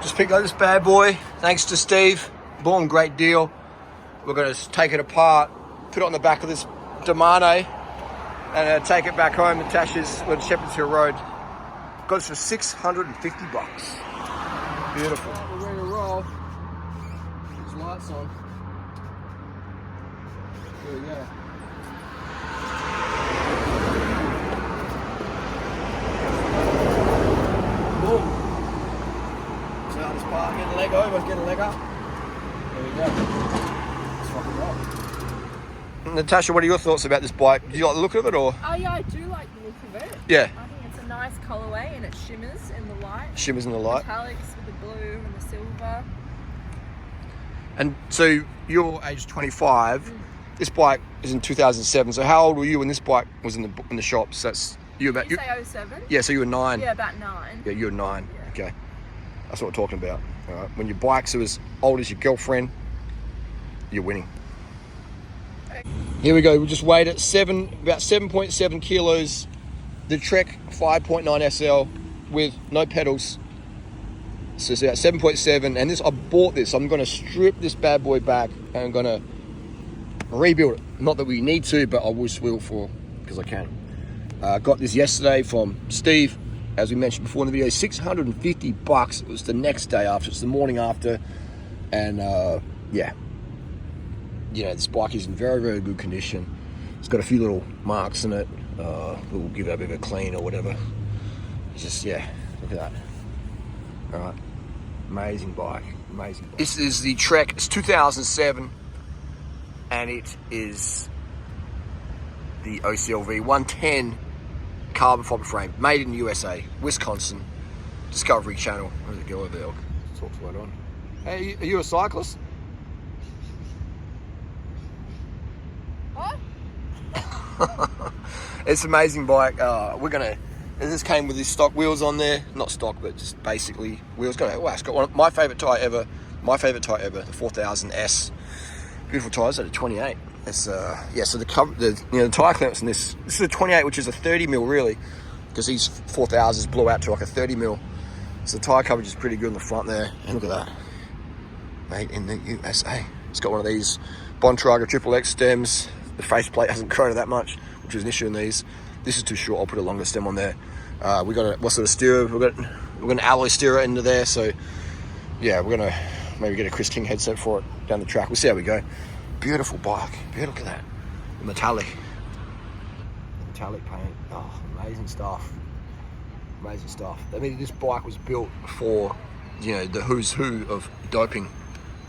Just picked up this bad boy, thanks to Steve. Boom, great deal. We're going to take it apart, put it on the back of this Domane, and take it back home. Natasha's with Shepherd's Hill Road. Got us for $650. Beautiful. We're ready to roll. There's lights on. There we go. Boom. So this part, get a leg over, get a leg up. There we go. Let's rock and roll. Natasha, what are your thoughts about this bike? Do you like the look of it, or? Oh yeah, I do like the look of it. Yeah. I think it's a nice colourway and it shimmers in the light. Shimmers in the light. Metallics with the blue and the silver. And so you're age 25. This bike is in 2007. So how old were you when this bike was in the shops? That's you about. Did you say 07? Yeah, so you were 9. Yeah, about 9. Yeah, you were 9. Yeah. Okay, that's what we're talking about. All right. When your bikes are as old as your girlfriend, you're winning. Okay. Here we go. We just weighed it about 7.7 kilos. The Trek 5.9 SL with no pedals. So it's about 7.7. And this, I bought this. I'm going to strip this bad boy back and I'm going to rebuild it. Not that we need to, but I will for because I can. Got this yesterday from Steve, as we mentioned before in the video. $650. It was the next day after. It's the morning after, and yeah, you know, this bike is in very, very good condition. It's got a few little marks in it. We'll give it a bit of a clean or whatever. It's just, yeah, look at that. All right, amazing bike, amazing bike. This is the Trek. It's 2007, and it is the OCLV 110 carbon fiber frame, made in the USA, Wisconsin, Discovery Channel. Where's the girl over there? Talks right on. Hey, are you a cyclist? What? It's an amazing bike. This came with these stock wheels on there. Not stock, but just basically wheels. It's got one of my favourite tyre ever. The 4000S. Beautiful tyres at a 28. It's yeah. So the tyre clamps in this. This is a 28, which is a 30 mil really, because these 4000s blow out to like a 30 mil. So the tyre coverage is pretty good in the front there. And look at that, made in the USA. It's got one of these Bontrager XXX stems. The faceplate hasn't corroded that much, which is an issue in these. This is too short. I'll put a longer stem on there. We got what sort of steerer? We're got an alloy steerer into there. So yeah, we're gonna maybe get a Chris King headset for it down the track. We'll see how we go. Beautiful bike. Beautiful. Look at that. The metallic paint. Oh, amazing stuff. Amazing stuff. I mean, this bike was built for, you know, the who's who of doping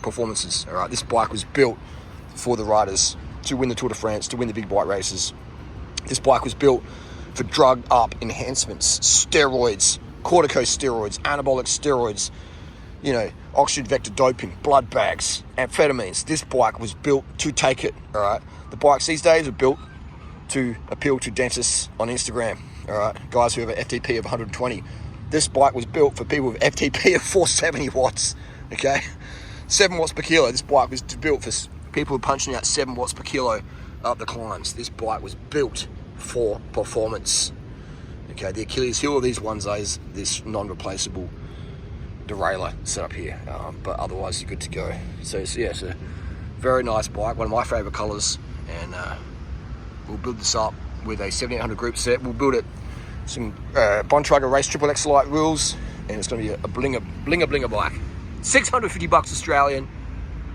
performances. All right, this bike was built for the riders to win the Tour de France, to win the big bike races. This bike was built for drug up enhancements, steroids, corticosteroids, anabolic steroids, you know, oxygen vector doping, blood bags, amphetamines. This bike was built to take it, all right? The bikes these days are built to appeal to dentists on Instagram, all right? Guys who have an FTP of 120. This bike was built for people with FTP of 470 watts, okay? 7 watts per kilo. This bike was built for people who are punching out 7 watts per kilo up the climbs. This bike was built for performance, okay? The Achilles heel of these ones is this non-replaceable derailleur set up here, but otherwise you're good to go. So yeah, it's a very nice bike, one of my favorite colors, and we'll build this up with a 7800 group set. We'll build it some Bontrager Race XXX light wheels, and it's going to be a blinger bike. $650 Australian,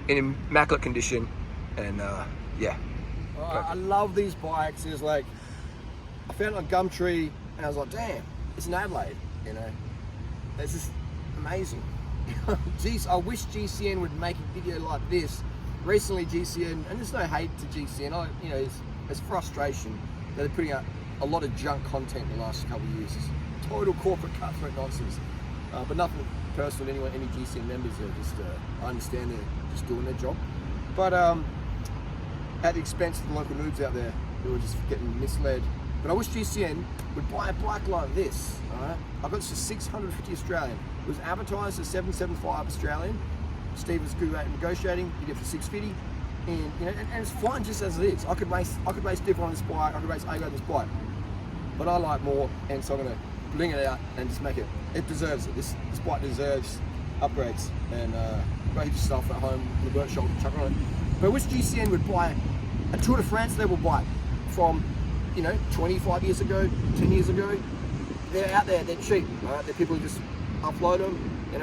in immaculate condition, and yeah. I love these bikes. It's like, I found it on Gumtree and I was like, damn, it's in Adelaide, you know. It's just amazing. Geez, I wish GCN would make a video like this. Recently GCN, and there's no hate to GCN, you know, it's frustration that they're putting out a lot of junk content in the last couple of years. It's total corporate cutthroat nonsense. But nothing personal to anyone, any GCN members. Just I understand they're just doing their job. But at the expense of the local noobs out there who are just getting misled. But I wish GCN would buy a bike like this, alright? I got this for 650 Australian. It was advertised as 775 Australian. Steve was good at negotiating, he did it for 650. And you know, and it's fine just as it is. I could race different on this bike, I could race Ago on this bike. But I like more, and so I'm gonna bling it out and just make it deserves it. This bike deserves upgrades, and got heaps of stuff at home in the workshop, chuck on it. But which GCN would buy a Tour de France level bike from, 25 years ago, 10 years ago? They're out there, they're cheap, right? They're people who just upload them, and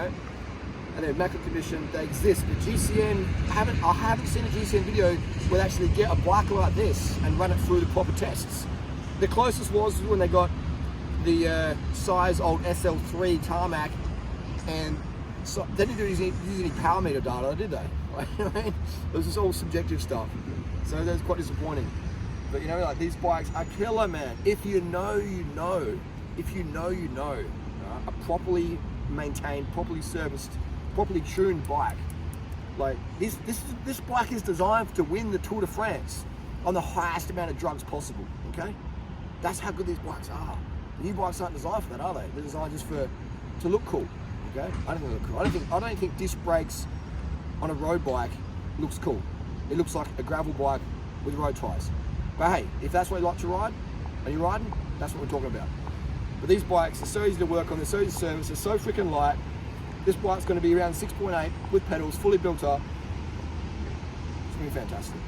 they're immaculate condition, they exist. But GCN, I haven't seen a GCN video where they actually get a bike like this and run it through the proper tests. The closest was when they got the size old SL3 tarmac, and so they didn't use any power meter data, did they? It was just all subjective stuff. So that's quite disappointing. But like these bikes are killer, man. If you know, you know. If you know, you know. A properly maintained, properly serviced, properly tuned bike. Like this bike is designed to win the Tour de France on the highest amount of drugs possible. Okay, that's how good these bikes are. New bikes aren't designed for that, are they? They're designed just to look cool. Okay, I don't think they look cool. I don't think disc brakes on a road bike looks cool. It looks like a gravel bike with road tyres. But hey, if that's what you like to ride, and you're riding, that's what we're talking about. But these bikes are so easy to work on, they're so easy to service, they're so freaking light. This bike's going to be around 6.8 with pedals, fully built up. It's going to be fantastic.